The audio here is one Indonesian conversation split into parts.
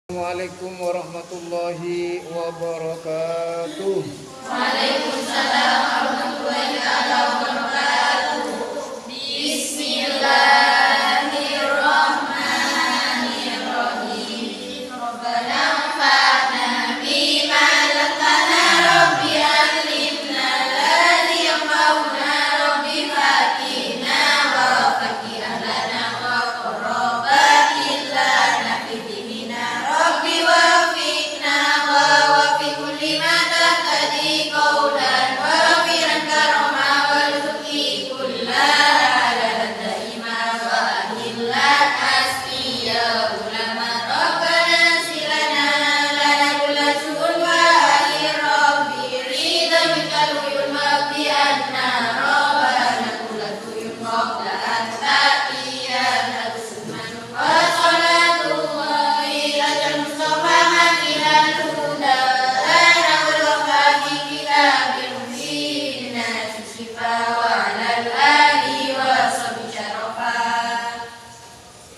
Assalamualaikum warahmatullahi wabarakatuh. Waalaikumsalam warahmatullahi wabarakatuh. Bismillahirrahmanirrahim. Rabbana anfa'na bima 'allamtana rabbi 'allimna alladhi yanfa'una rabbi fatina wa faqih lana wa qurrabat lana fi dinina rabbi wafiqna wa wafiq kulli ma taqdi qawlan wa firan karama wal zuki kullaha daima wa ahillat asfiya ulama rabbana silana lana kulla su'un wa ahir rabbi rida bikal uyun mabdi anna rabbana kulla tuyun qabla an ta'tiyana bisman wa salatu wa ilajan mustafa makilan huda lana wal wafati kitabin dina sisifa wa alal ali wa sabi syarafat.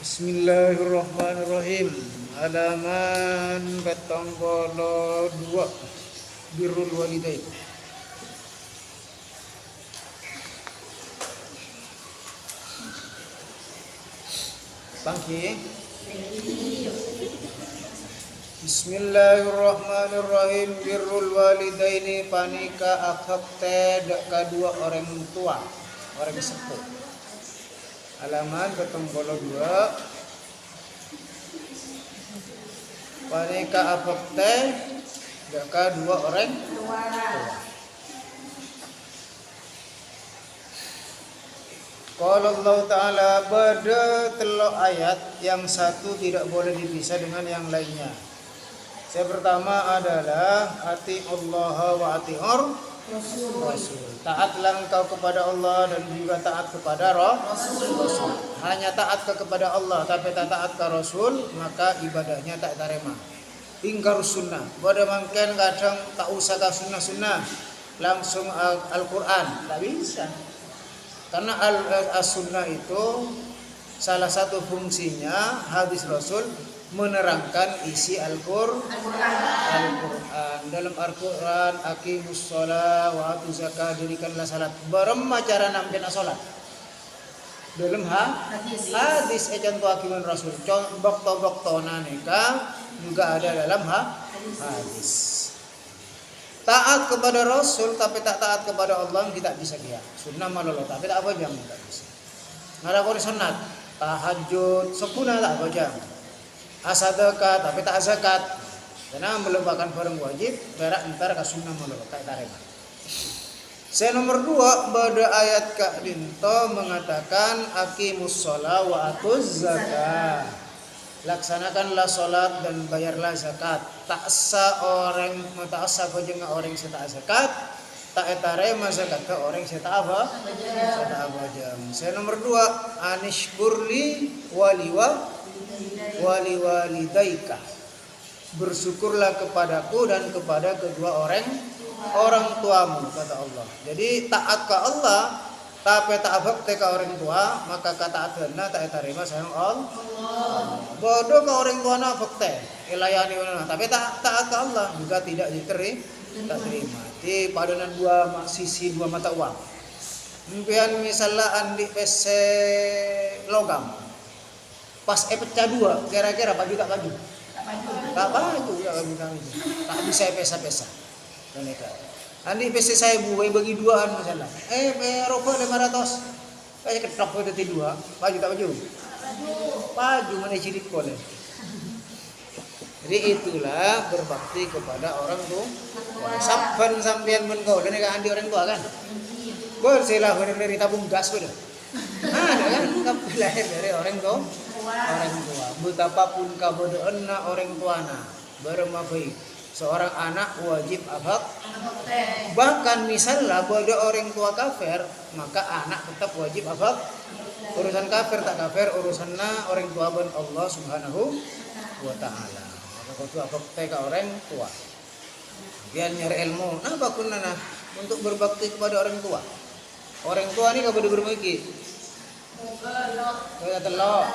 Bismillahirrahmanirrahim. Halaman 42 Birrul walidain. Bangki. Bismillahirrahmanirrahim. Birrul walidaini panika akte kedua orang tua, orang sepuh. Halaman 42 panika akte kedua orang tua. Qala Allah Ta'ala, pada telok ayat yang satu tidak boleh dipisah dengan yang lainnya. Yang pertama adalah ati Allah wa ati'ur Rasul. Taatlah engkau kepada Allah dan juga taat kepada Rasul. Hanya taat kepada Allah tapi tak taat ke Rasul, maka ibadahnya tak terima. Ingkar sunnah. Pada mungkin kadang tak usah ke sunnah-sunnah, langsung Al-Quran. Tak bisa. Karena as-sunnah itu salah satu fungsinya hadis Rasul menerangkan isi Al-Quran. Dalam Al-Quran, aqimus shalah wa atuz zakat, dirikanlah salat. Barem cara nampina salat. Dalam hadis contoh akiman Rasul. Bokto-bokto naneka juga ada dalam hadis. Taat kepada Rasul tapi tak taat kepada Allah kita bisa dia. Sunnah malolo tapi tak apa jam tak bisa. Ngada kau sunat, tahajud, sepuna tak apa jam. Asadaka tapi tak zakat. Karena melupakan barang wajib, berak entar ke sunnah malolo tak tarema. Saya nomor 2 pada ayat Kak Dinto mengatakan aqimus shalah wa atuz zakat. Laksanakanlah solat dan bayarlah zakat. Tak sah orang jenga orang seta zakat, tak etarema zakat ke orang seta apa? Seta apa jam. Saya nomor 2 anishkurli wali walidaika. Bersyukurlah kepadaku dan kepada kedua orang tuamu, kata Allah. Jadi taat ke Allah tapi tak bakti ke orang tua, maka ketaatan tak terima sayang Allah. Bodoh ke orang tua na bakti, ilayani mana, tapi tak taat ke Allah juga tidak diterima. Di padanan dua sisi dua mata uang. Mungkin misalnya andi PC logam, pas pecah dua, kira-kira baju tak baju. Tak baju, tak bisa pesa-pesa. Andi PC saya buai bagi duaan misalnya. Rokok 500. Kayak ketok itu dua, baju tak baju. Baju mana cilik boleh. Jadi itulah berbakti kepada orang tua. Saban sampean men kau dan andi orang tua kan. Bersilah dari tabung gas sudah. Ada kan kamu lahir dari orang tua. Orang tua. Betapapun kau berdoa orang tuana bermafaid. Seorang anak wajib abak. Bahkan misalnya pada orang tua kafir, maka anak tetap wajib abak. Urusan kafir tak kafir, urusannya orang tua ben Allah Subhanahu wa taala. Maka itu abak ke orang tua. Dia nyari ilmu. Nah bakunna untuk berbakti kepada orang tua. Orang tua ini kau berbakti. Kaya telok.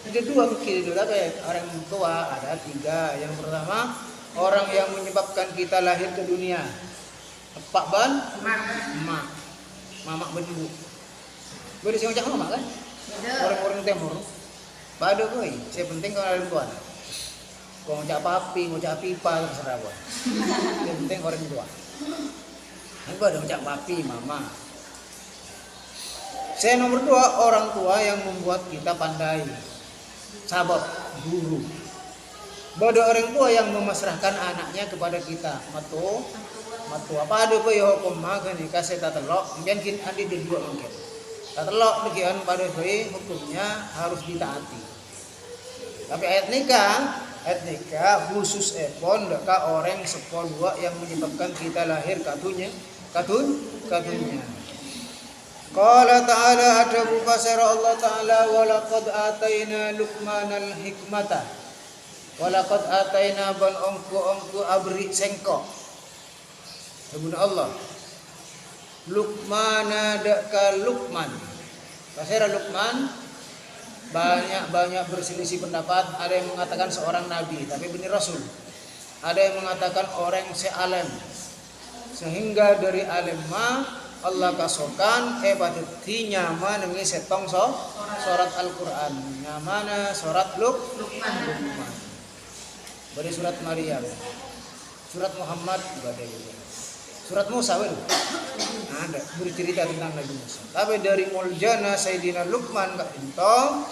Ada dua mungkin dulu apa orang tua ada tiga. Yang pertama orang yang menyebabkan kita lahir ke dunia. Pak ban, mak, mamak bendu. Boleh sih ngajak mamak kan? Orang-orang timur. Pada boy, saya penting kalau orang tua. Kau ngajak papi, ngajak pipa terserah boy. Yang penting orang tua. Yang ada ngajak papi, mama. Saya nomor dua orang tua yang membuat kita pandai. Sabab guru. Bodoh orang tua yang memasrahkan anaknya kepada kita. Matu apa ada apa ya hukum makan ni kasih tak telok. Mungkin andi di dua mungkin. Tak telok bagian pada hukumnya harus ditaati. Tapi ayat nikah khusus epon deka orang sepuluh yang menyebabkan kita lahir katunya. Qala ta'ala ada fasara Allah ta'ala walaqad ataina Luqmanal hikmata walaqad ataina ban ongku abri sengko sebut Allah Luqmana daka Luqman fasara Luqman banyak berselisih pendapat. Ada yang mengatakan seorang nabi tapi benar rasul, ada yang mengatakan orang sealim sehingga dari alim Allah kasokan badeti nyama nengi setong surat Al-Qur'an nyamana surat Luqman bade surat Maryam surat Muhammad bade surat Musa ada bercerita tentang Nabi Musa. Tapi dari muljana Sayyidina Luqman kak intong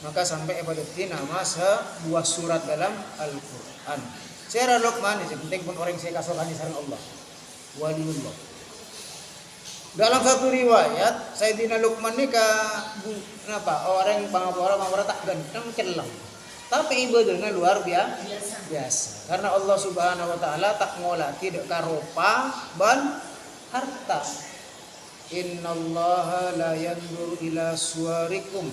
maka sampai badeti nama sebuah surat dalam Al-Qur'an. Secara Luqman ini penting pun orang saya kasokan di sareng Allah waliullah. Dalam satu riwayat Sayyidina Luqman ni orang tak ganteng celang. Tapi ibadahnya luar biasa. Karena Allah Subhanahu wa taala tak ngolati dek karopa ban harta. Innallaha la yanzuru ila suwarikum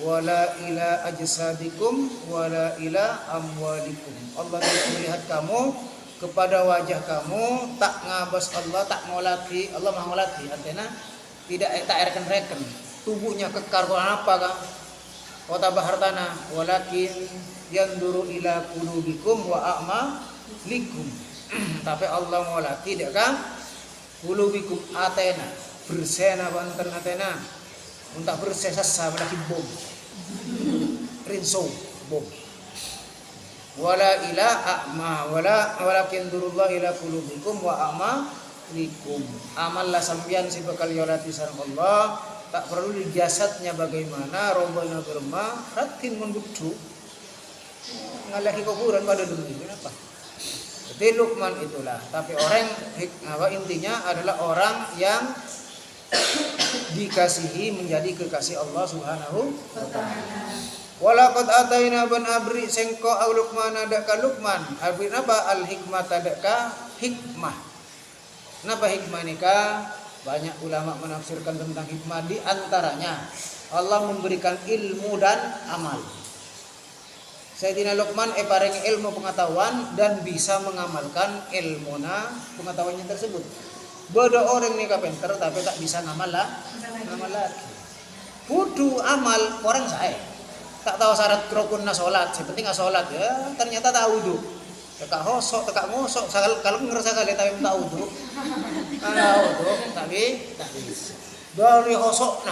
wala ila ajsadikum wala ila amwalikum. Allah tidak melihat kamu kepada wajah kamu, tak ngabas Allah, tak ngolati Allah mengolati artinya tidak tak reken tubuhnya kekar apa kan kota bahartana walakin yanduru ila qulubikum wa a'malikum. Tapi Allah ngolati tidak kan qulubikum atena bersena banten atena untuk bersesa sama bom rinso bom wala ila a'ma walakin durullah ila qulubikum wa a'malikum. Amallah sambian si bakal yolati sareng Allah tak perlu di jasadnya bagaimana rombana berma ratin membutuh ngalahi kuburan pada dunia kenapa. Jadi Luqman itulah. Tapi orang intinya adalah orang yang dikasihi menjadi kekasih Allah Subhanahu wa taala. Walaqad ataina ban abri sengko au Luqman adaka Luqman abri apa al hikmah adaka hikmah. Kenapa hikmah nikah? Banyak ulama menafsirkan tentang hikmah di antaranya Allah memberikan ilmu dan amal. Sayyidina Luqman paring ilmu pengetahuan dan bisa mengamalkan ilmuna pengetahuannya tersebut. Bodoh orang nikah pinter tapi tak bisa ngamal lagi. Kudu amal orang saya. Tak tahu syarat rukunna sholat, sepenting sholat ya. Ternyata tak wudu. Tekak hosok, tekak ngosok. Kalau ngerasa kali tapi tak wudu. Tapi tak bisa. Dari hosok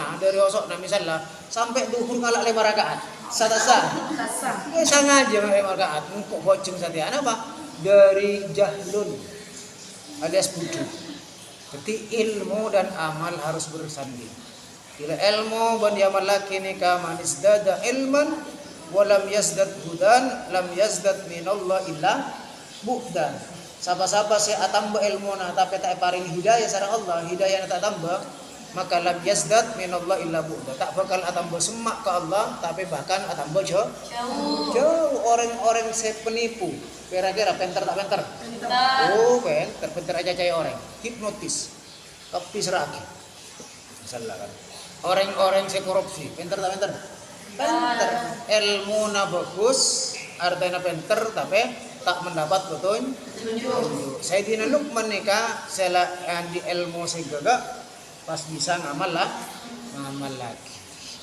misalnya sampai duhur ngalak 5 rakaat. Sasa. Ya sengaja 5 rakaat. Engkau boceng satian apa? Dari jahlun alias budu. Jadi ilmu dan amal harus bersanding. Bila ilmu ban yamal laki nikah manis dada ilman walam yazdad hudan lam yazdad minallah illa bu'dan. Siapa-siapa saya tambah ilmu na tapi tak paring hidayah sareng Allah, hidayah tak tambah maka lam yazdad minallah illa bu'dan. Tak bakal tambah semak ke Allah tapi bahkan tambah jauh. Orang-orang saya penipu. Kira-kira pinter tak pinter? Oh, pinter aja caya orang. Hipnotis. Tapi seragi. Salah kan. Orang-orang saya korupsi, pinter tak pinter? Pinter. Ilmu na bagus, artinya pinter tapi tak mendapat petunjuk. Sayyidina Luqman nikah sela di ilmu segala pas bisa ngamal lagi.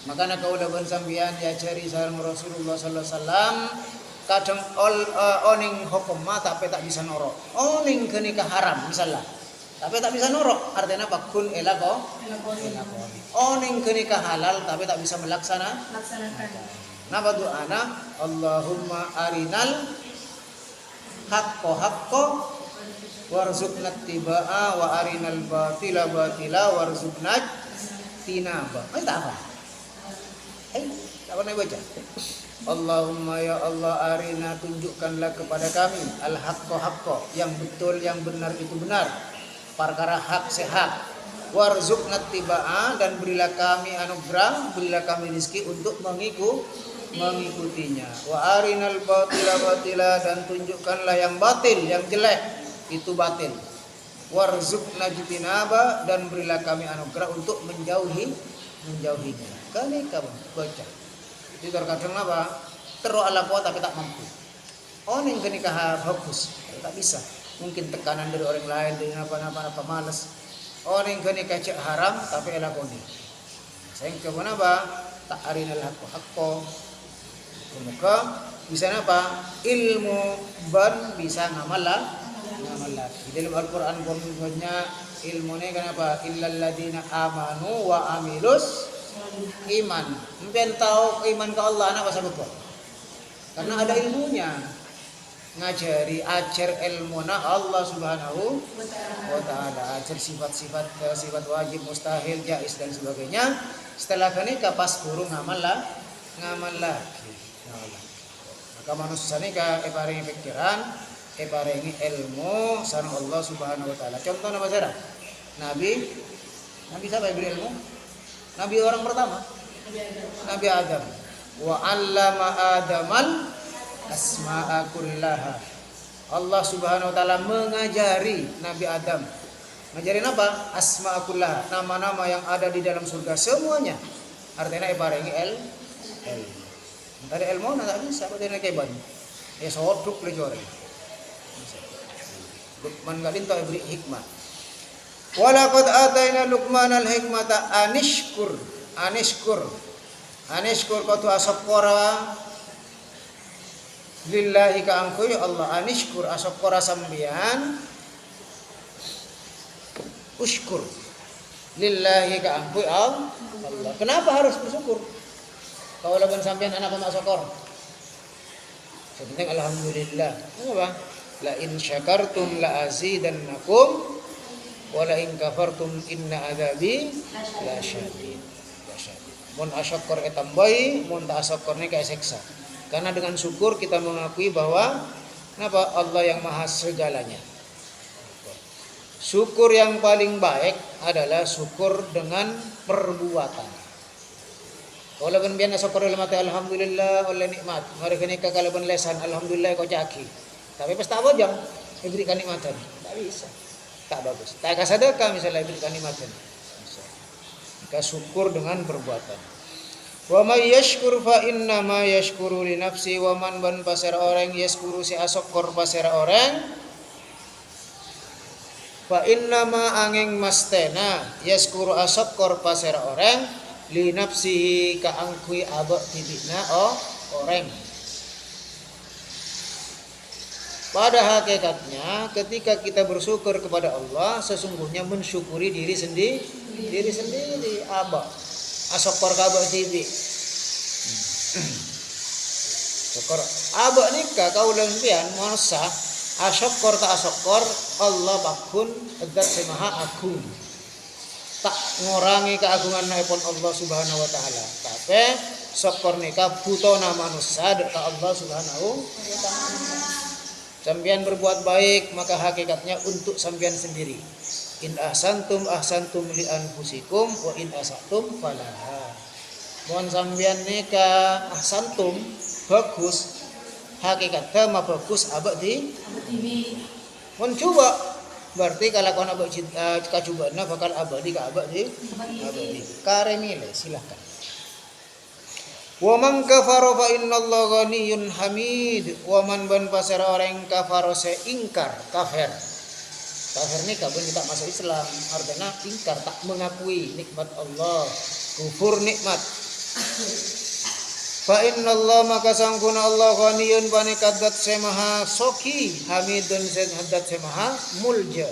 Makanya kaulah ban sambian ya cari sareng Rasulullah sallallahu alaihi wasallam kadang oning hukum tapi tak bisa norok. Oning kenikah haram misalnya. Tapi tak bisa norok. Artinya apa? Kun elakoni. Oning kenikah halal tapi tak bisa melaksanakan. Napa doana? Allahumma arinal haqqo warzuqna tibaa wa arinal batila warzuqna tinaba. Tak apa. Tak pernah baca. Allahumma ya Allah arina tunjukkanlah kepada kami al haqqo yang betul yang benar itu benar. Perkara hak sehat. Warzuqna tibaa dan berilah kami anugerah, berilah kami rezeki untuk mengikutinya. Wa arinal batila dan tunjukkanlah yang batil, yang jelek itu batil. Warzuqna jitinaba dan berilah kami anugerah untuk menjauhinya. Kali kamu baca. Itu terkadang apa? Terus ala kuat tapi tak mampu. Yang kenikah bagus, tak bisa. Mungkin tekanan dari orang lain, dari apa malas. Yang kenikah cek haram tapi elakoni. Sayang kemana apa? Tak arinal hakko. Semoga bisa apa? Ilmu ban bisa ngamal lagi. Di dalam Al-Quran punya ilmu ini kenapa? Illal ladina amanu wa amilus iman. Mungkin tahu iman ke Allah apa sebab? Karena ada ilmunya. Ngajari ajar ilmuna Allah Subhanahu wa taala, ajar sifat-sifat wajib, mustahil, jaiz dan sebagainya. Setelah kenikah pas guru ngamal lagi. Maka manusia ini paringi pikiran, paringi ilmu sareng Allah Subhanahu wa taala. Contoh nama sejarah. Nabi siapa yang beri ilmu? Nabi orang pertama. Nabi Adam. Wa 'allama Adamal asma'a kullaha. Allah Subhanahu wa taala mengajari Nabi Adam. Ngajarin apa? Asma'a kullaha, nama-nama yang ada di dalam surga semuanya. Artinya paringi ilmu. Tadi ilmu tak bisa, berarti keban. Ya soduk le jore. Luqman galin tak beri hikmah. Walaqad ataina Luqmanal hikmata anishkur. Anishkur qatu asqara lillahi ka angku ya Allah. Anishkur asqara sambian. Ushkur lillahi ka angku Allah. Kenapa harus bersyukur? Kalau laban sampean anak pemak syukur. Sepenting alhamdulillah. Kenapa? La in syakartum la azidannakum wa la in kafartum inna adzabi la syadid. Mun asyukur etambai, mun tak asyukur ni kayak seksa. Karena dengan syukur kita mengakui bahwa kenapa Allah yang maha segalanya. Syukur yang paling baik adalah syukur dengan perbuatan. Kalau biasa syukur mati alhamdulillah oleh nikmat. Mari kini kalau lesan alhamdulillah kau caki. Tapi pas tak bojang diberikan nikmatan. Tak bisa. Tak bagus. Tak sedekah misalnya diberikan nikmatan. Bisa. Kita syukur dengan perbuatan. Wa may yashkur fa inna ma yashkuru li nafsi wa man ban pasar orang yashkuru si asyukur pasar orang. Fa inna ma angeng mastena yashkuru asyukur pasar orang. Li nafsihi ka angkui abak tibikna orang. Pada hakikatnya ketika kita bersyukur kepada Allah sesungguhnya mensyukuri diri sendiri abak asokor ka abak tibik. Syukur abak nikah kaulan pian manusia asokor ta asokor Allah bakun zat semaha agung. Tak ngorangi keagungan naipun Allah Subhanahu wa taala. Tapi syukur nika butona manusia ka Allah Subhanahu wa taala. Sampeyan berbuat baik maka hakikatnya untuk sampeyan sendiri. In ahsantum li anfusikum wa in asatum falaha. Mun sampeyan nika ahsantum bagus hakikatnya mah bagus abak di mun coba berarti kalau kau nak kacubana bakal abadi ka abadi. Karemile silakan. Wa man kafara fa innallaha ghaniyyun hamid. Wa man ban pasar orang kafara se ingkar kafir. Kafir ni kabun kita masuk Islam artinya ingkar tak mengakui nikmat Allah, kufur nikmat. Fa innallaha maka sangkuna Allah ghaniyun panikadat semaha soki hamidun hadat semaha mulja.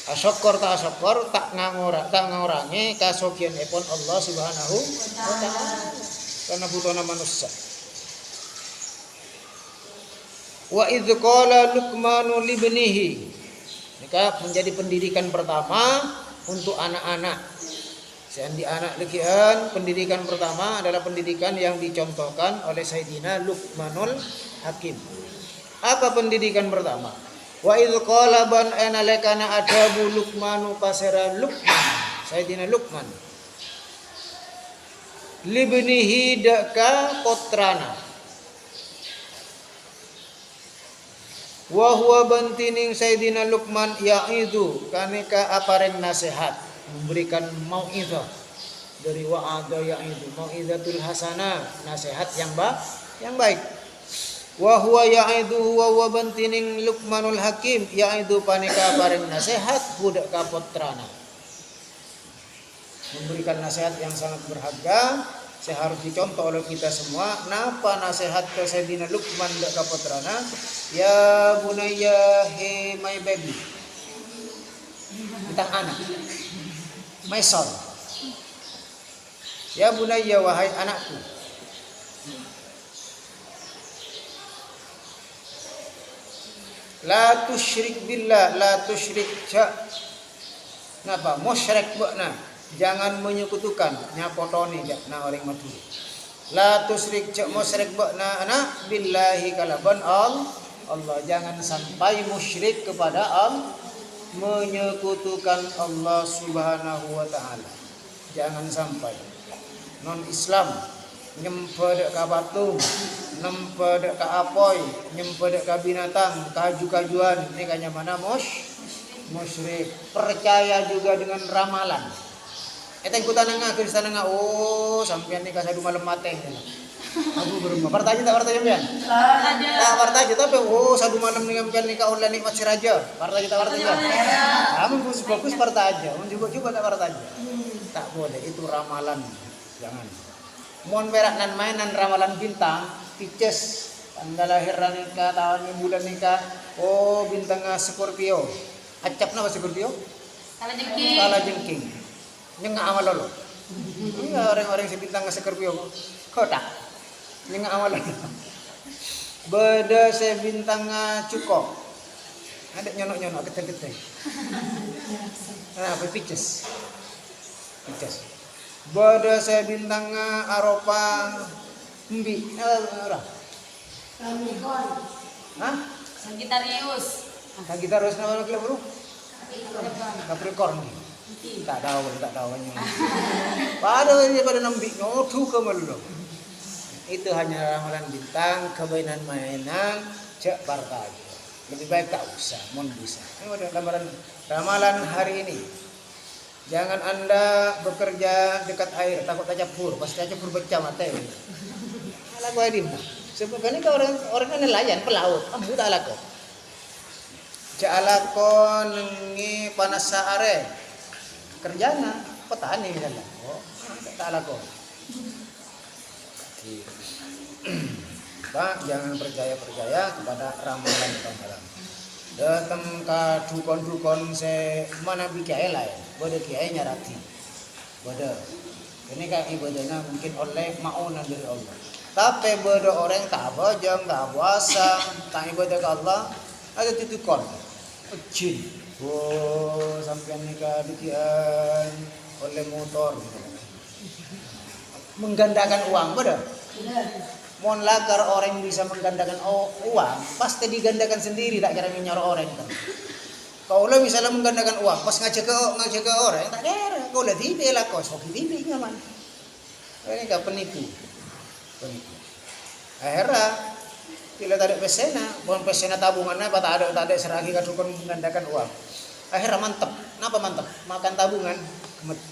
Asyakor tak ngurangi kasokianipun Allah Subhanahu wa taala karena butuhna manusia. Wa idz qala Luqmanu libnihi. Maka menjadi pendidikan pertama untuk anak-anak. Seandi anak lekian, pendidikan pertama adalah pendidikan yang dicontohkan oleh Sayyidina Luqmanul Hakim. Apa pendidikan pertama? Wa idz qala ban analekana adabu Luqmanu pasera Luqman, Sayyidina Luqman. Libnihi daka potrana. Wa huwa bantining Sayyidina Luqman yaidu kaneka apareng nasihat, memberikan mau'izah dari wa'ada yaidu mau'izatul hasanah, nasihat yang baik. Wa huwa ya'idu wa bantining Luqmanul Hakim ya'idu panika bareng nasihat budak kapotrana. Memberikan nasihat yang sangat berharga, seharus dicontoh oleh kita semua. Napa nasihat ke Sayyidina Luqman budak kapotrana? Ya bunayya, hey my baby. Bintang anak. My son. Ya bunayya, wahai anakku. La tusyrik billah, la tusyrik napa musyrik bakna, jangan menyekutukan nyapotoni na orang mati. La tusyrik musyrik bakna anak billahi kalaban Allah, jangan sampai musyrik kepada Allah, menyekutukan Allah Subhanahu wa taala. Jangan sampai non Islam nyempedek ka batu, nyempedek ka apoy, nyempedek ka binatang, kaju-kajuan, ini kanya mana musyrik. Percaya juga dengan ramalan. Eta ikutan ngakeun sananga, oh sampean nih kasadu malam mate. Aku berumah. Partaja tak partaja pian? Tak partaja tapi oh sadu malam nih sampean nih ka online nikmat si raja. Partaja tak partaja. Kamu fokus partaja, mun juga tak partaja. Tak boleh, itu ramalan. Jangan. Mohon berak nan mainan ramalan bintang, Pisces, tanggal lahir nikah, tahun bulan nikah. Oh bintang Scorpio. Acap nama Scorpio? Kala jengking. Nyengak amal lolo. Iya orang-orang si bintang Scorpio. Kotak. Nyengak amal lolo. Beda se bintang Cuko. Ada nyonok-nyonok keteng-keteng. Nah, Pisces. Pisces. Bada saya bintang Aropa Mbi ora. Hah? Sagittarius. Sagittarius nama lagi bro? Capricorn. Tak tahu nya. Pada nambi ngodu ke malu. Itu hanya ramalan bintang, kebainan mainan, cek partai. Lebih baik tak usah, mohon bisa. Ini ada ramalan hari ini. Jangan Anda bekerja dekat air, takut tercapur, pasti tercapur pecah mata. Lagu adim. Sebenarnya orang nelayan, pelaut, kamu tak laku. Jalakon nengi panas saare. Kerjana petani misalnya. Oh, tak laku. Pak, jangan percaya kepada ramalan. Datang ke dukun-dukun se mana bikai lain, bodoh kiai nyarati, bodoh. Ini kan ibadahnya mungkin oleh maunan dari Allah. Tapi bodoh orang tak bajang, tak puasa, tak ibadah ke Allah, ada titikon, jin. Oh, sampai nikah dikian oleh motor, menggandakan uang, bodoh. Mohon lakar orang bisa menggandakan uang, pasti digandakan sendiri, tak kira nyorok orang kan. Kalau misalnya menggandakan uang, pas ngajak ke orang, tak kira. Kau lihat TV lah, kau soki TV nyaman. Ini kan penipu. Akhirnya, bila tak ada pesena, bukan pesena tabungannya, apa tak ada seragi kadukun menggandakan uang. Akhirnya mantap. Kenapa mantap? Makan tabungan, mantap.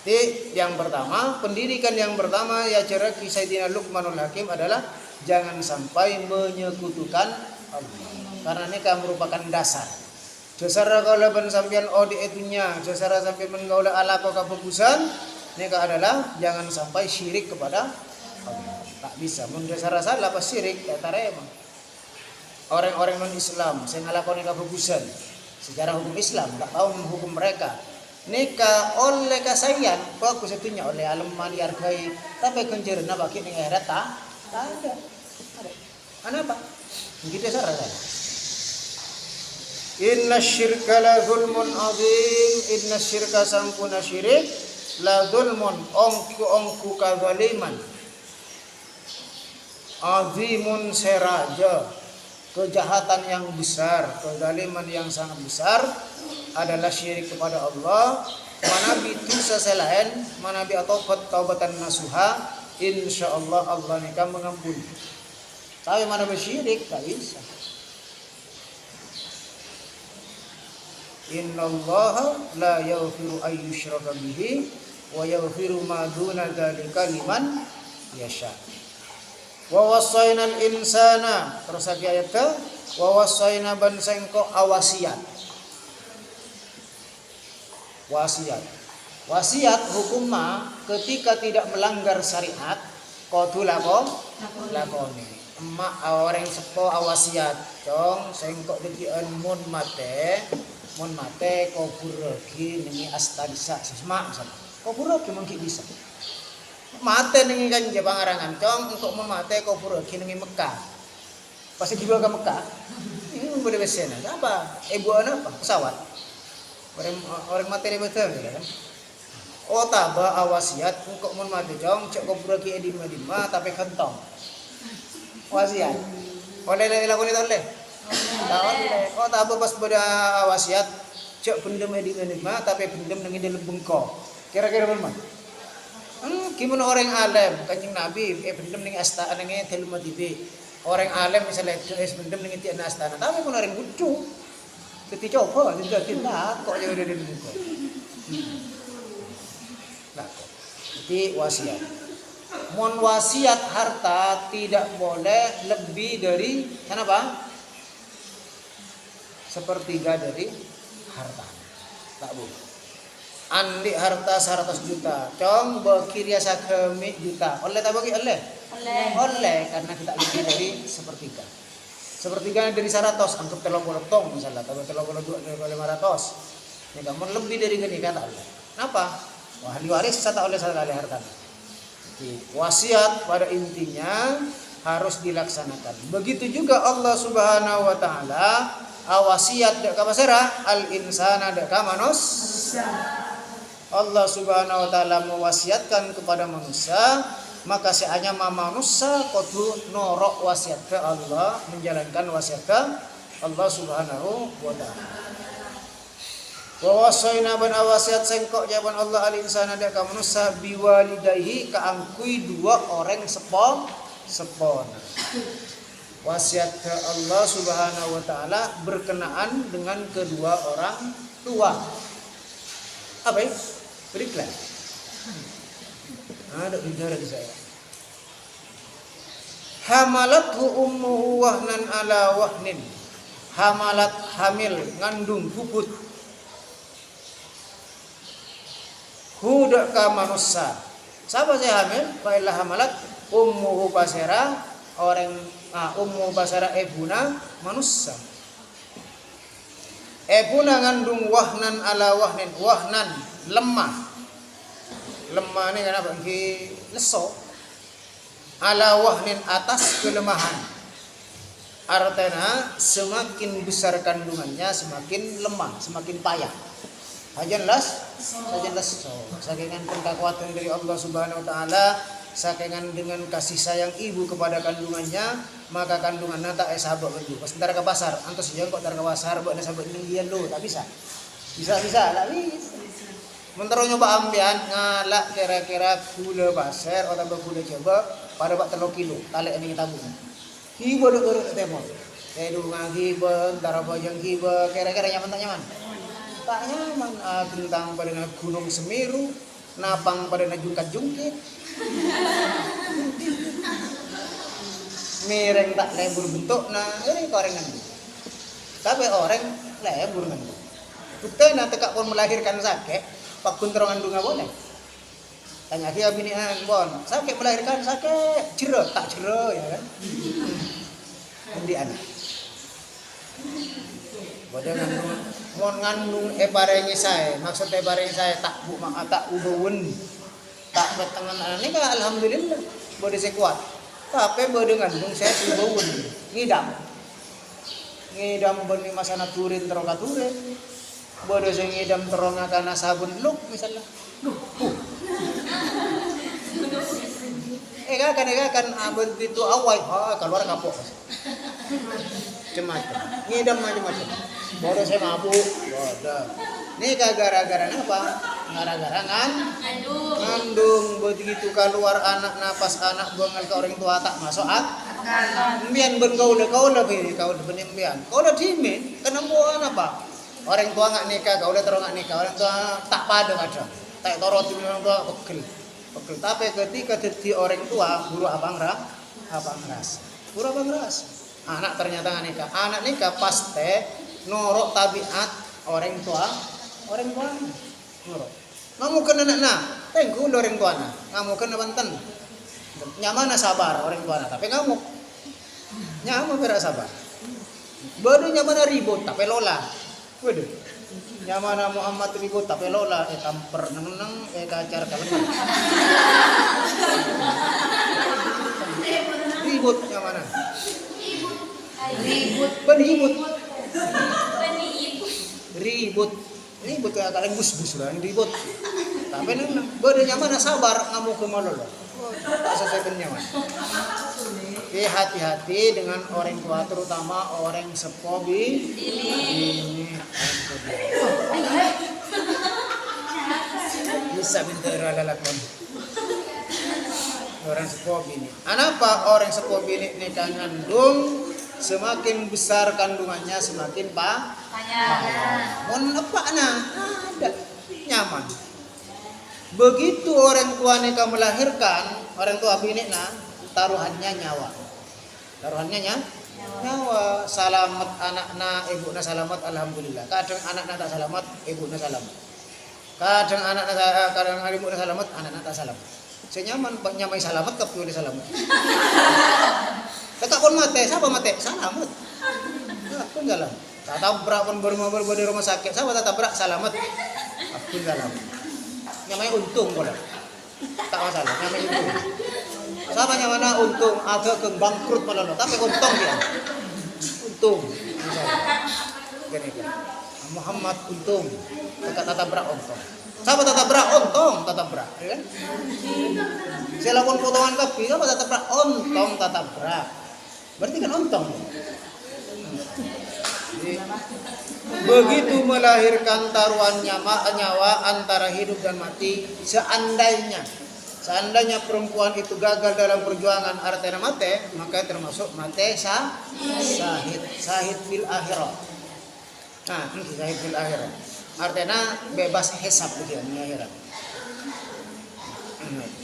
Jadi yang pertama, pendidikan yang pertama ya cara Sayyidina Luqmanul Hakim adalah jangan sampai menyekutukan Allah. Karena ini kan merupakan dasar. Jasara kalau ben sampean ode itunya, jasara sampean mengaula ala kau kebagusan, mereka adalah jangan sampai syirik kepada Allah. Tak bisa. Mun jasara salah pas syirik tak tarema. Orang-orang non-Islam saya ngalakoni kebagusan secara hukum Islam, tak tahu hukum mereka. Nika oleh kasayan, bagus itunya oleh alaman dihargai, tapi kencerna bagi ning akhirat tak ada. Kenapa? Begitu jasara salah. Inna syirka la zulmun azim. Inna syirka sampuna syirik la zulmun ongku kazaliman azimun seraja, kejahatan yang besar, kezaliman yang sangat besar adalah syirik kepada Allah. Manabi itu selain manabi atau taubatan nasuha, insyaallah Allah nikah mengampuni. Tapi mana syirik tak bisa. Innallaha la yaghfiru ay yushraka bihi wa yaghfiru ma duna dzalika liman yasha. Wa wasainal insana, terus lagi ayat ke wa wasaina ban sengko awasiat. Wasiat hukumnya ketika tidak melanggar syariat kudu lakoni. Emak orang sepo awasiat, cong sengko dikian mun mate kubur lagi nengi astagisa sesma misalnya kubur lagi mungkin bisa mate nengi kan pangarangan cong untuk mate kubur lagi nengi Mekah pasti dibawa ke Mekah ini boleh besena apa ibu anak apa pesawat orang mate di betul kan oh taba awasiat untuk mate cong cek kubur lagi di Madinah tapi kentong wasiat oleh lakukan itu oleh oh tak apa pas pada wasiat cek pendem di mana tapi pendem dengan dalam bengkok kira-kira berapa? Gimana orang alim kanjeng Nabi pendem dengan astana dengan dalam TV orang alim misalnya pendem dengan tiada astana tapi pun orang lucu ketika coba tidak kok yang ada di bengkok jadi wasiat mon wasiat harta tidak boleh lebih dari kenapa? Sepertiga dari harta tak boleh andi harta 100 juta cong berkiria sakemi juta oleh tak bagi oleh karena kita lebih dari sepertiga dari 100 anggap 30 tong misalnya atau 32 dari 500 ini kamu lebih dari gini kata oleh kenapa ahli waris tak oleh sekali harta. Jadi, wasiat pada intinya harus dilaksanakan. Begitu juga Allah Subhanahu wa taala awasiat dek ka masera al insana dek ka manusia. Allah Subhanahu wa taala mewasiatkan kepada manusia, maka seanya manusia kudu norok wasiat ke Allah, menjalankan wasiat ke Allah Subhanahu wa taala. Wa wasaina ban awasiat sengkok jaban Allah al insana dek ka manusia biwalidayhi kaangkui dua orang sepon. Wasiat ke Allah Subhanahu wa taala berkenaan dengan kedua orang tua. Apa ya? Beriklan. Ada bicara di saya. Hamalathu ummuhu wahnan ala wahnin. Hamalat hamil ngandung puput. Hudak ka manusia. Siapa saya hamil? Failah hamalat ummuhu basara orang ummu basara ebuna manusia. Ebuna ngandung wahnan ala wahnin, wahnan lemah. Lemah ini kenapa? Ki leso. Ala wahnin atas kelemahan. Artinya semakin besar kandungannya semakin lemah, semakin payah. Sajen leso. Sakingan kekuatan dari Allah Subhanahu wa taala, sakingan dengan kasih sayang ibu kepada kandungannya, maka kandungannya tak sahabat begitu. Pas ntar ke pasar, antos dia kok ntar ke pasar buat sahabat ini lo, tak bisa. Bisa lah bisa. Mentero nyoba ambian ngalak kira-kira gula pasir atau gula coba pada 3 kilo, talek ini tabung. Hiba dulu temon. Tedu ngagi ben, daraba yang hiba, kira-kira nyaman. Tak nyaman, tentang pada gunung Semeru, napang pada jungkat-jungkit. Miring tak lembur bentuk, nah ini korengan. Tapi orang lebur ngandung. Bukti na tekak pun melahirkan sakit, pak pun terong ngandung nggak boleh. Tanya dia bini bon, sakit melahirkan sakit, jero tak jero ya kan? Di anak. Bodoh ngandung, mon ngandung parengi saya, maksud parengi saya tak bu mak tak ubun, tak betangan anak ini kan alhamdulillah, bodoh saya kuat. Tapi bodoh ngandung saya ubun, ngidam benih masa naturin terong katurin, bodoh saya ngidam terong karena sabun luk misalnya, kan begitu awal, keluar kapok. Macam-macam, ngidam macam-macam. Bodoh saya mabuk, bodoh. Ini gara-gara apa? Gara-gara ngandung. Begitu keluar anak napas anak buangan ke orang tua tak masuk Mbian ben kau udah pilih kau udah benih mbian. Kau udah dimin, kenapa apa? Orang tua nggak nikah, kau udah terus nggak nikah. Orang tua tak pada aja, tak torot orang tua pegel. Tapi ketika jadi orang tua, guru abang ras. Anak ternyata nggak nikah. Anak nikah pasti norok tabiat orang tua. Norok. Kamu kena anak, tengku orang tua na. Kamu kena banten. Nyaman sabar orang tua na, tapi kamu nyaman berak sabar. Bodoh nyaman ribut, tapi lola. Bodoh. Nyaman Muhammad ribut, tapi lola. Tamper neng kacar kalian. Ribut nyaman. Ribut kayak kalian bus lah ribut. Tapi neng bodohnya mana sabar kamu ke malolo. Tak sesuai nyaman. Oke, hati-hati dengan orang tua terutama orang sepobi ini. Bisa minta lalakon. Orang sepobi ini. Kenapa orang sepobi ini nikah ngandung? Semakin besar kandungannya semakin banyak. Mon apa ada nyaman. Begitu orang tua nikah melahirkan, orang tua bini taruhannya nyawa. Nyawa. Selamat anakna, ibunya selamat alhamdulillah. Kadang anaknya tak selamat, ibunya selamat. Kadang ibunya selamat, anaknya tak selamat. Senyaman nyamai selamat kepiuli selamat. Tekak pun mati, siapa mati? Selamat. Aku jalan. Tak tabrak pun baru di rumah sakit. Siapa tak tabrak? Selamat. Aku jalan. Nyamanya untung boleh. Tak masalah. Nyamanya untung. Siapa nyamanya untung? Agak ke bangkrut malah. Tapi untung dia. Untung. Gini. Muhammad untung. Tekak tak tabrak untung. Siapa tak tabrak? Untung tak tabrak. Ya kan? Saya lakukan potongan kopi. Siapa tak tabrak? Untung tak tabrak. Berarti kan untung. Begitu melahirkan taruhan nyawa antara hidup dan mati, seandainya perempuan itu gagal dalam perjuangan artinya mati, maka termasuk mati sahid fil akhirah. Sahid fil akhirah. Artinya bebas hisab dia di akhirat.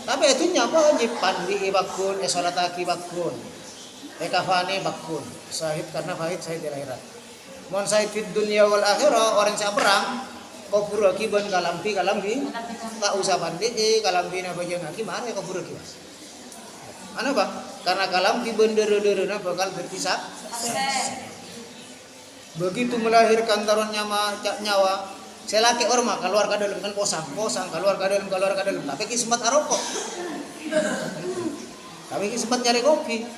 Tapi itu nyapa wajib pandi bakun, salat aki bakun. Kafani bakun. Sahid karena sahid di akhirat. Mon sahid fid dunya wal akhirah, orang yang perang kufur akiban kalampi tak usah pandi kalampi na bajang aki mare kufur aki. Kenapa? Karena kalampi bendera-derana bakal berpisah. Begitu melahirkan taruhan nyawa selaki orma keluar ke dalam kan posang keluar ke dalam tapi kismat aroko tapi kismat nyari kopi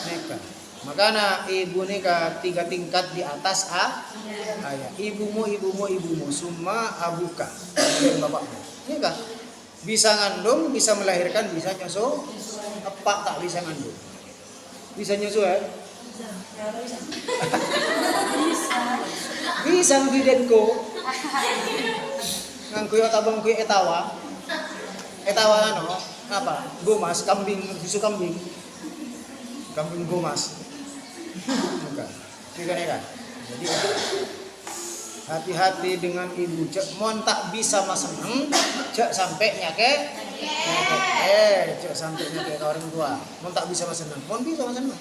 neka makanya ibu nikah 3 tingkat di atas ayah ibumu semua abuka dan bapakmu nikah bisa ngandung bisa melahirkan bisa nyusu apa tak bisa ngandung bisa nyusu ya bisa ngidenko ngangkuy tabang kuy etawa apa gomas kambing susu kambing gomas bukan kan jadi hati-hati dengan ibu cek mon tak bisa mas seneng cek sampai nyake cek sampai nyake ke orang tua mon tak bisa mas seneng mon bisa mas seneng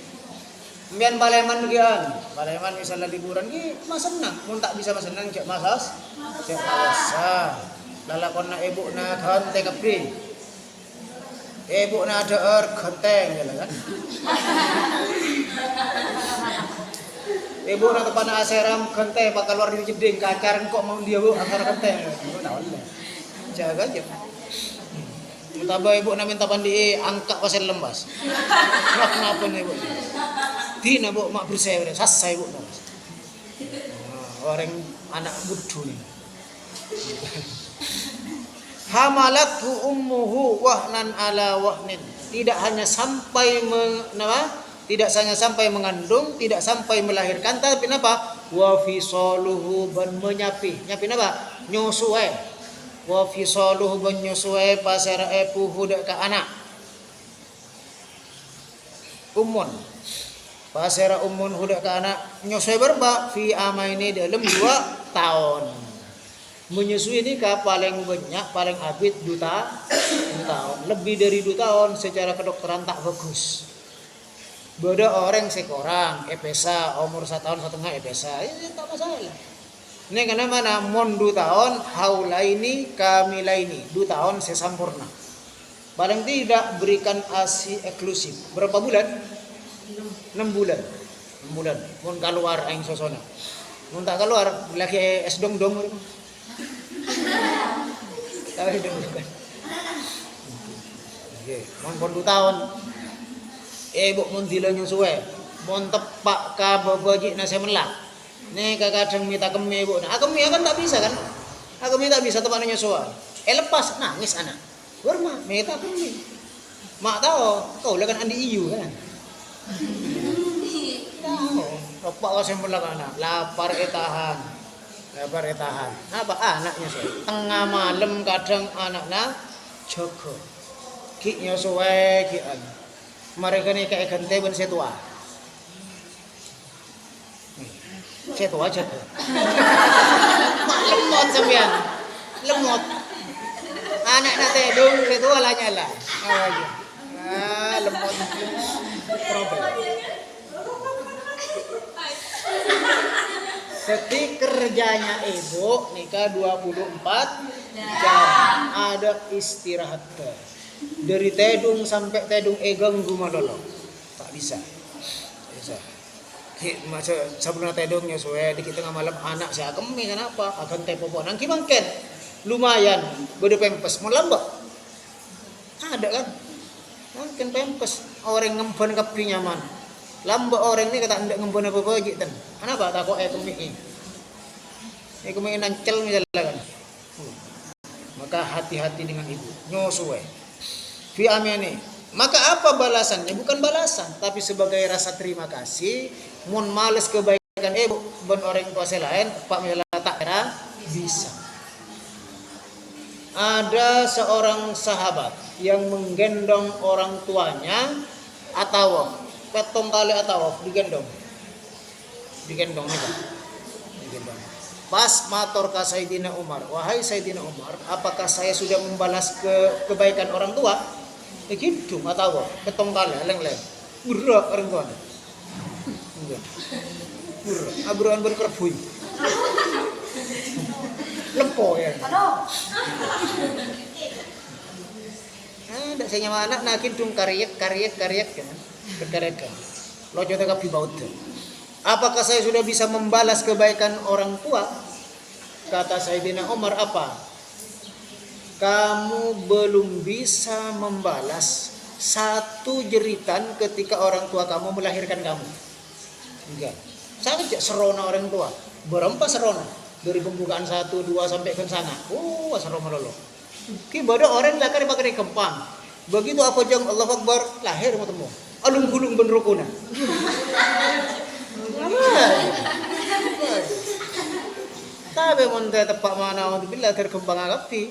Mbian baleman gian, baleman misalnya liburan ki mas senang, mun tak bisa mas senang cek masas, cek masa. Lalakon na ibu na kante kapri, ibu na ada genteng ya kan. Ibu na tepan aseram genteng bakal luar di jeding kacaran kok mau dia bu akar genteng, tahu lah. Jaga aja. Taba ibu na minta pandi angkat pasir lembas. Kenapa nih ibu? Dina bu mak bersih sasai bu. Orang anak budu nih. Hamalathu ummuhu wahnan ala wahnin. Tidak hanya sampai tidak hanya sampai mengandung, tidak sampai melahirkan, tapi apa? Wa fisaluhu ban menyapi. Nyapi apa? Nyusue. Wa fisaluhu ban nyusue pasara epuhu dak ka anak. Ummun. Pasara ummun hudak ka anak nyusue berba fi amaini dalam 2 tahun. Menyusui nikah paling banyak, paling habis 2 tahun. Lebih dari 2 tahun secara kedokteran tak bagus. Beda orang sekorang, EPSA, umur 1 tahun 1,5 EPSA, ya tak masalah. Ini karena mana? Mon 2 tahun, haulaini kamilaini, 2 tahun sesampurna. Paling tidak berikan ASI eksklusif. Berapa bulan? 6 bulan. 6 bulan. Mon keluar aing sosona. Mon tak keluar, lagi es dong-dong. Tapi bukan. Oke, mon 2 tahun. Ibu mun dilo nyusue, mon tepak ka boboji na semelak. Nih kadang minta kemi ibu. Nah, kemi kan tak bisa kan? Aku minta bisa tepak nyusue. Lepas nangis anak. Berma, minta kemi. Mak tahu, kau lah kan andi iyu kan. Tahu, tepak ka semelak anak, lapar tahan. Apa anaknya sih? Tengah malam kadang anaknya jaga. Ki nyusue ki mereka ni kayak gente ben setua. Setua aja tuh. Lemot sembian. Lemot. Anak nate dong setua lah nyala. Lemot. Problem. Seti kerjanya ibu nikah 24 jam. Ada istirahat. Dari tedung sampai tedung ganggu malolo tak bisa masa sebelum tedungnya suwe di tengah malam anak saya kemi kenapa akan tepopo nangki mangken lumayan bede pempes mau lambak ada kan mungkin pempes orang ngempon kapi nyaman lambak orang ini kata ndak ngempon apa-apa gitu kenapa takut kemi nancel misalnya kan maka hati-hati dengan ibu nyosuwe fi amene. Maka apa balasannya? Bukan balasan, tapi sebagai rasa terima kasih. Mun males kebaikan ibu ben orang tua lain, Pak Mila tak kira bisa. Ada seorang sahabat yang menggendong orang tuanya atau petong kali atau digendong nih Pak. Digendong. Pas matur ka Sayyidina Umar, wahai Sayyidina Umar, apakah saya sudah membalas kebaikan orang tua? Gitu, nggak tahu. Ketong kali, leng-leng. Burak orang tua. Enggak. Burak. Abruan berkerbui. Lempo ya. Ada saya nyawa anak nakin tung karyek kan. Berkarekan. Lojo teka pibaut. Apakah saya sudah bisa membalas kebaikan orang tua? Kata Sayyidina Umar apa? Kamu belum bisa membalas 1 jeritan ketika orang tua kamu melahirkan kamu. Enggak. Sangat serona orang tua. Berapa serona? Dari pembukaan 1, 2 sampai ke sana. Serona lolo. Kibada orang lakar pakai kempang. Begitu apa jang Allah Akbar lahir mau temu. Alung gulung ben rukuna. Tapi mun tepak mana untuk bila terkembang agapi.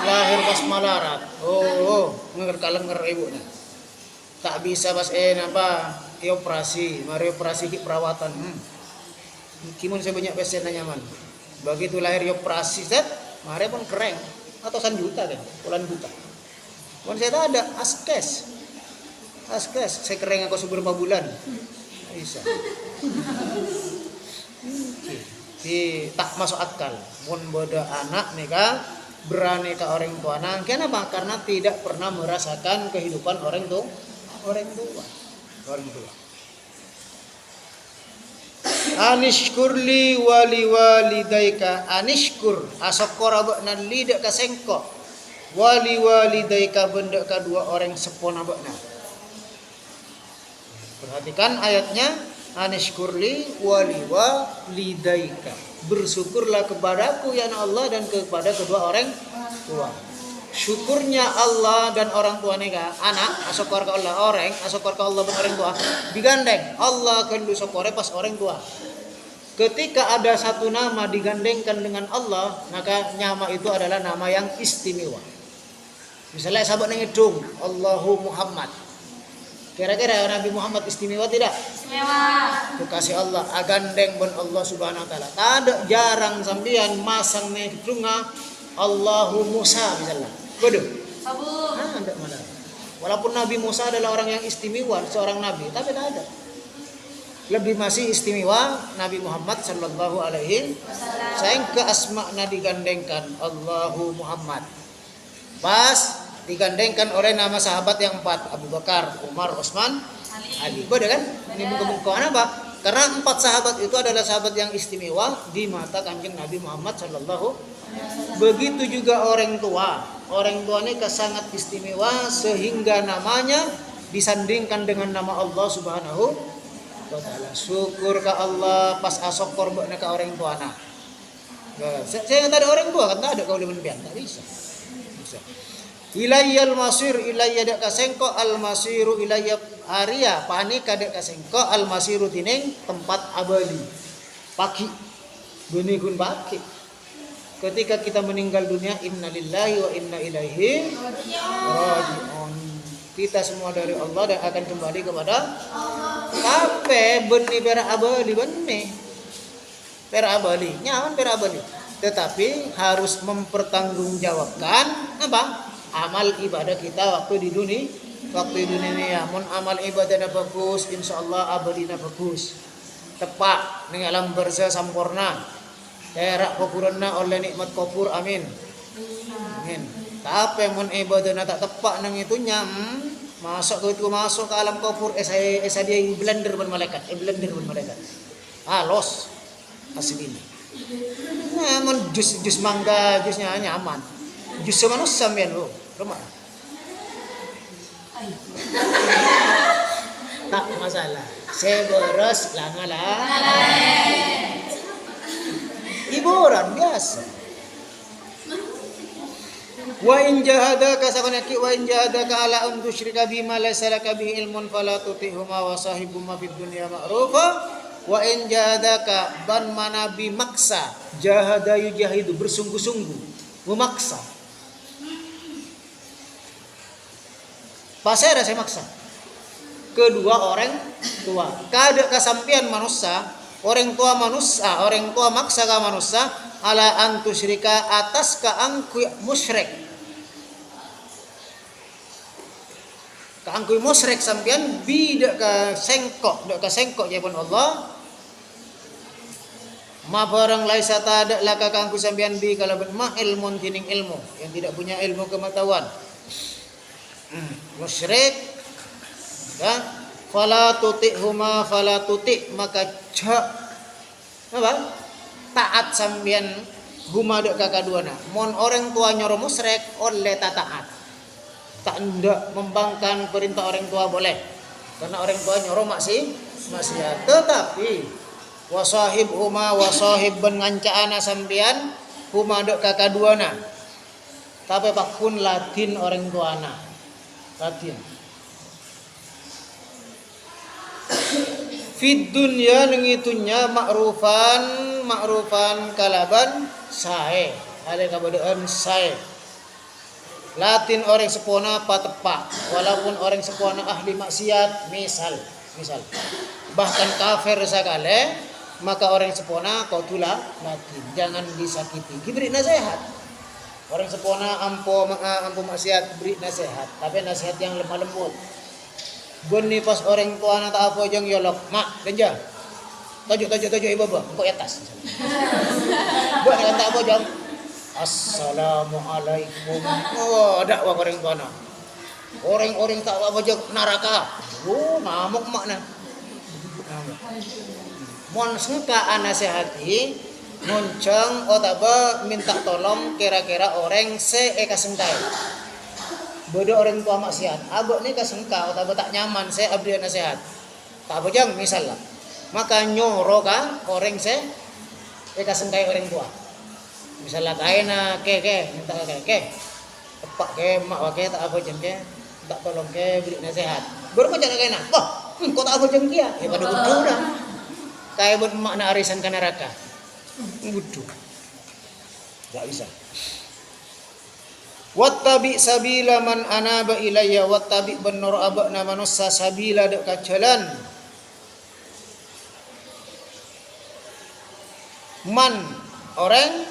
Lahir pas malarat. Ngerkalenger ibu na. Tak bisa pas apa? Operasi, mari operasi ki perawatan. Kimun saya banyak pesen nyaman. Begitu lahir operasi set, mari pun keren. Ratusan juta kan, puluhan juta. Mun saya tak ada askes. Askes, saya kering aku seberapa bulan. Bisa. Di tak masuk akal. Mun boda anak nikah berani ke orang tua. Nah, kenapa? Karena tidak pernah merasakan kehidupan orang tua. Orang tua. Anishkurli wali walidaika. Anishkur asokor abakna lidak ka sengkok. Wali walidaika benda kedua orang sepona abakna. Perhatikan ayatnya, anishkurli wali walidaika. Bersyukurlah kepadaku ya Allah dan kepada kedua orang tua. Syukurnya Allah dan orang tua nikah anak asokor ke Allah orang asokor ke Allah dan orang tua digandeng Allah kendu sokore pas orang tua. Ketika ada satu nama digandengkan dengan Allah, maka nama itu adalah nama yang istimewa. Misalnya sahabat ngedung Allahu Muhammad. Kira-kira Nabi Muhammad istimewa tidak? Istimewa. Kekasih Allah agandeng ben Allah Subhanahu wa taala. Ada jarang sambian masang ngedunga Allahu Musa misalnya. Bodoh. Sabun. Ada mana? Walaupun Nabi Musa adalah orang yang istimewa, seorang nabi, tapi tidak ada. Lebih masih istimewa Nabi Muhammad sallallahu alaihi wasallam. Sayang ke asma'na digandengkan Allahu Muhammad. Pas digandengkan oleh nama sahabat yang 4, Abu Bakar, Umar, Utsman, Ali. Bodoh kan? Ini bukan apa? Karena 4 sahabat itu adalah sahabat yang istimewa di mata Kanjeng Nabi Muhammad sallallahu. Begitu juga orang tua. Orang tua ini sangat istimewa sehingga namanya disandingkan dengan nama Allah Subhanahu wa taala. Syukur ke Allah pas asok korban ke orang tua anak. Saya tak ada orang tua kan tak ada kau lemen pian, tak bisa. Ilayyal masir ilayya dak kasengko al masiru ilayya aria pani kadek kasengko al masiru tining tempat abadi. Pagi benih gun pagi. Ketika kita meninggal dunia, innalillahi wa inna ilaihi raji'un. Kita semua dari Allah dan akan kembali kepada kape benih pera abadi benih. Pera abadi, nyaman pera abadi. Tetapi harus mempertanggungjawabkan apa? Amal ibadah kita waktu di dunia ini ya. Mun amal ibadahnya bagus, insyaallah abadina bagus. Tepat ning alam barzah sampurna. Terak kuburanna oleh nikmat kubur, amin. Amin. Tapi mun ibadahnya tak tepat nang itunya, masuk ke alam kubur esa dia blender ban malaikat, los aslinya. Nah, mun jus mangga, jusnya nyaman. Jus manusia sampean lo, rumah. Tak masalah. Seberas langalah. Hiburan biasa. Wa in jahadaka sakunaki wa in jahadaka ala an tusyrika bima laysa laka bihi ilmun fala tutihuma wa sahibhuma fid dunya ma'rufa wa in jahadaka ban manabi maksa jahada yujahidu bersungguh-sungguh memaksa. Pasera saya maksa. Kedua orang tua. Kada kasampian manusia, orang tua maksa ka manusia ala antusyrika atas ka angku musyrik. Ka angku musyrik sampian bidak ka sengkok japon Allah. Ma barang laisa tada laka ka angku sampian bi kalaban ma ilmun tining ilmu yang tidak punya ilmu kematahuan. Musyrik dan fala tuti maka apa taat sambian huma dek kakaduana mon orang tua nyoro musyrik oleh taat tak ndak membangkang perintah orang tua boleh karena orang tua nyoro maksiat tetapi wasahib ben ngancaana sambian huma dek kakaduana tapi pakun latin orang tuana Latin. Fid dunya nengitunya ma'rufan kalaban sae. Ada kabadaan sae. Latin orang sepona patepak. Walaupun orang sepona ahli maksiat, misal. Bahkan kafir sakale, maka orang sepona kau tula Latin. Jangan disakiti. Diberi nasihat. Orang sepona ampo maksiat beri nasihat, tapi nasihat yang lemah lembut. Beni pas orang tua anak tak apa jeng yolok, mak denja. Tajuk ibu ba, engkau atas. Buat nak tak apa jeng. Assalamualaikum. Oh, ada orang tua anak. Orang tak apa jeng neraka. Oh, ngamuk mak na. Mon suka anasehati, monceng otaba minta tolong kira-kira orang eka sengkai. Bodoh orang tua maksiat. Abok ni kasengkau otaba tak nyaman saya abdi nasihat. Tak apa jang misalnya. Maka nyoro ka orang eka sengkai orang tua. Misalnya kaina ke minta ke. Tepak ke mak wake tak apa jang ke. Tak tolong ke beri nasihat. Baru macam nak kaina. Wah, kau tak apa jang kia. Ya pada bodoh dah. Kayak buat makna arisan ke neraka. Bodoh. Tak bisa. Wattabi sabila man anaba ilayya wattabi benar abakna manusia sabila dekat jalan man orang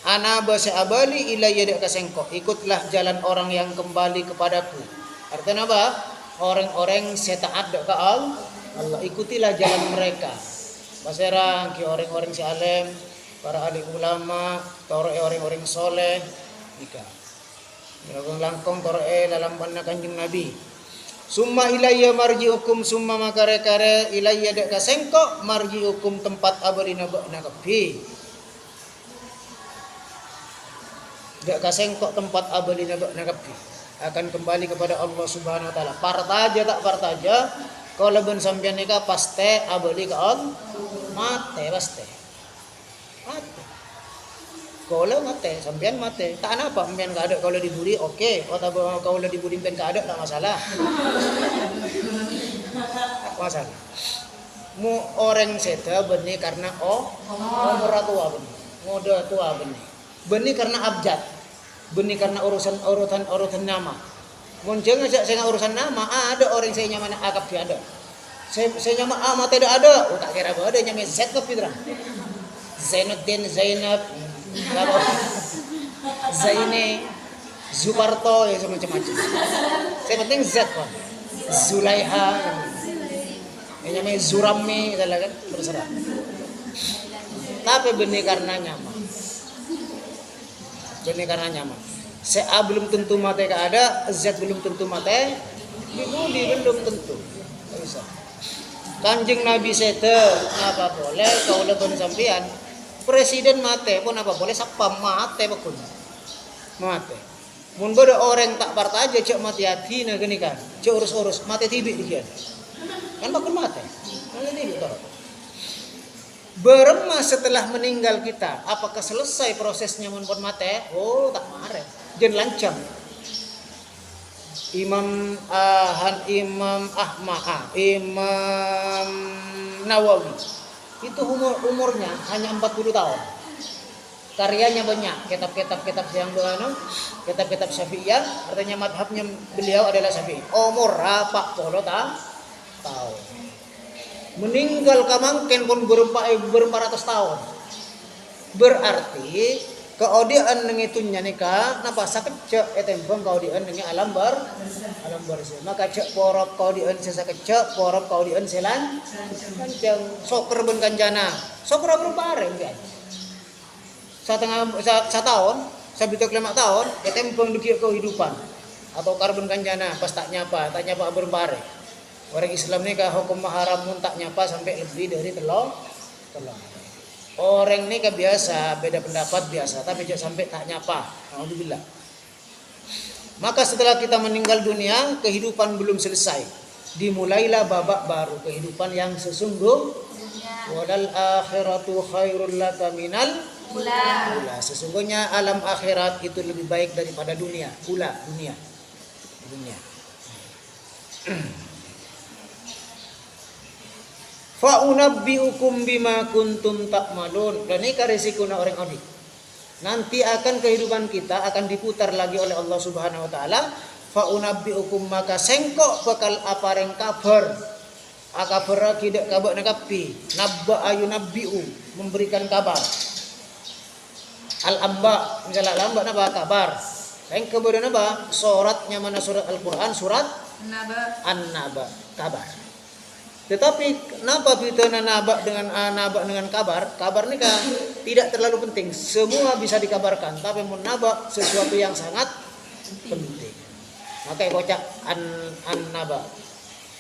anaba seabali ilayya dekat sengkok ikutlah jalan orang yang kembali kepadaku. Artinya apa? Orang-orang setaat dekat Allah, ikutilah jalan mereka. Paserang ki orang-orang si alim, para alim ulama, orang-orang soleh nikah. Melakukan langkong toroe dalam panna kanjeng Nabi. Summa ilayya marji'ukum summa makare-kare ilayya dek kasengko marji'ukum tempat abalina bakna kapi. Dek kasengko tempat abalina bakna kapi. Akan kembali kepada Allah Subhanahu wa taala. Partaja tak partaja kalau ben sampean nikah paste abali ka Allah mate paste. Mate. Kalau mate, sampean mate. Tak apa, sampean enggak ada kalau diburi oke. Atau kalau diburi sampean enggak ada tak masalah. Tak masalah. Mu orang seda benih karena umur tua benih. Muda tua benih. Benih karena abjad. Benih karena urutan nama. Muncul saya urusan nama, ada orang saya nyaman akap dia ada. Saya nyaman mate tidak ada. Oh tak kira ada nyaman Z ke Fitra. Zainuddin Zainab Zaine Zuparto ya macam-macam. Saya penting Z kan. Zulaiha yang namanya Zurami adalah kan terserah. Tapi benih karena nyaman. Benih karena nyaman. A belum tentu mate ada, Z belum tentu mate, dibudi belum tentu. Bisa. Kanjeng Nabi sete apa boleh kau lebon sampean. Presiden mate pun apa boleh siapa mate pun mate. Mun beda orang tak parta aja cek mati hati na gini kan. Cek urus mate tibik dia. Kan bakun mate. Kan tibik toh. Berema setelah meninggal kita, apakah selesai prosesnya mun pun mate? Oh, tak mare. Jen lancang. Imam Nawawi itu umurnya hanya 40 tahun. Karyanya banyak, kitab-kitab yang kitab-kitab Syafi'iyah, artinya madhabnya beliau adalah Syafi'i. Umur 40 tahun. Meninggal kamangken pun ber-400 tahun. Berarti keodian nengitunya nikah napa sakecek etembang keodian nengi alam bersih. Maka cek porop keodian sesakecek porop keodian selan kancang soker ben kanjana soker berbareng kan setahun sabitok 5 tahun etembang duki kehidupan atau karbon kanjana pas tak nyapa berbareng. Orang Islam nikah hukum haram mun tak nyapa sampai lebih dari telur. Orang ini biasa, beda pendapat biasa, tapi jangan sampai tak nyapa. Alhamdulillah. Maka setelah kita meninggal dunia, kehidupan belum selesai. Dimulailah babak baru, kehidupan yang sesungguhnya. Walal akhiratu khairul laka minal ula. Sesungguhnya alam akhirat itu lebih baik daripada dunia. Dunia. Fa unabbiukum bima kuntum ta'malun. Dan ini resiko na orang adik. Nanti akan kehidupan kita akan diputar lagi oleh Allah Subhanahu wa taala. Fa unabbiukum maka sengkok bakal apareng kabar. Akabar kidak kabar nakapi. Nabba ayunabbiu memberikan kabar. Al-amba misalnya lamba napa kabar. Yang kemudian apa? Suratnya mana surat Al-Quran? Surat Naba. An-Naba, kabar. Tetapi kenapa kita naba dengan kabar? Kabar ini kan tidak terlalu penting. Semua bisa dikabarkan, tapi menaba sesuatu yang sangat penting. Maka kocak an-naba.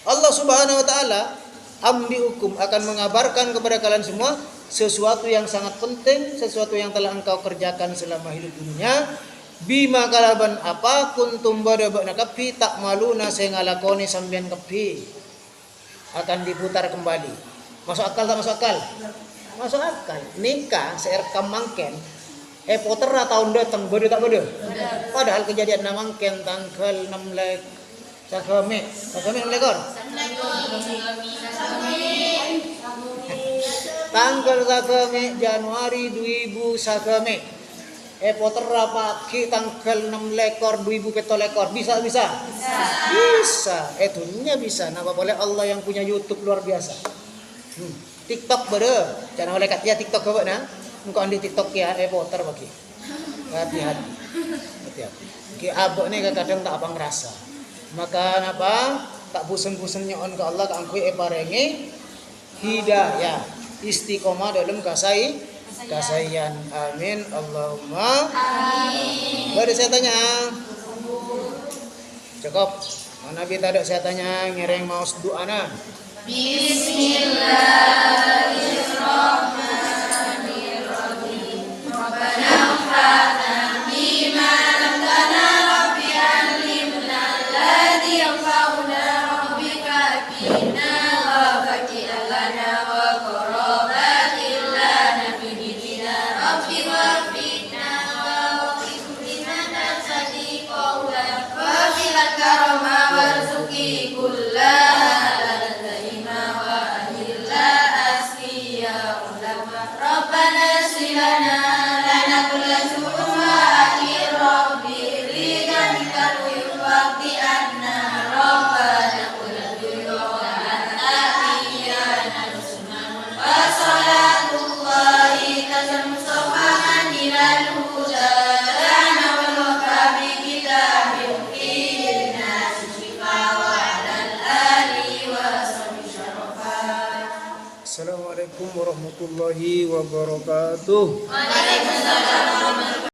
Allah Subhanahu wa taala ambiukum akan mengabarkan kepada kalian semua sesuatu yang sangat penting, sesuatu yang telah engkau kerjakan selama hidup dunia. Bima kalaban apa kuntum badabana kapi tak maluna saya ngalakoni sambian kapi akan diputar kembali. Masuk akal tak masuk akal? Masuk akal. Nikah serekam mangken potera tahun datang bodoh tak bodoh. Padahal kejadian mangken tanggal 16 Sakame 6 lekor. Tanggal Sakame Januari 2000 Sakame. Potera pagi tanggal 6 lekor 2007 lekor. Bisa. Itunya bisa. Napa boleh Allah yang punya YouTube luar biasa. TikTok bodoh. Jangan oleh kat ya TikTok kau na. Engkau andi TikTok ya poter bagi. Hati-hati. Ki abok ni kadang tak apa ngerasa. Maka napa tak busen-busennya on ke Allah ka angkui parengi hidayah istiqomah dalam kasayan. Amin. Allahumma amin. Baru saya tanya. Cukup. Mana kita ada saya tanya ngereng mau doa na. Bismillahirrahmanirrahim. Rabbana anfa'na bima 'allamtana rabbi 'allimna alladhi yanfa'una rabbi fa'tina wa fa'tina lana wa qarabatin lana fi dinina rabbi wa'fina wa wa'fina nasadi qawla wa filat karama warzuki kullaha Rabbana silana lana kulla syu'ma akhir rabbi ridhanika waqti anna rabbana kulla anta iyana nusman wa salatullahi tasal mustafa ilal huda lana wal wafabi kitabin qilna shifa wa alal ali wa sahbihi syarafa. Assalamualaikum warahmatullahi wabarakatuh. Waalaikumsalam.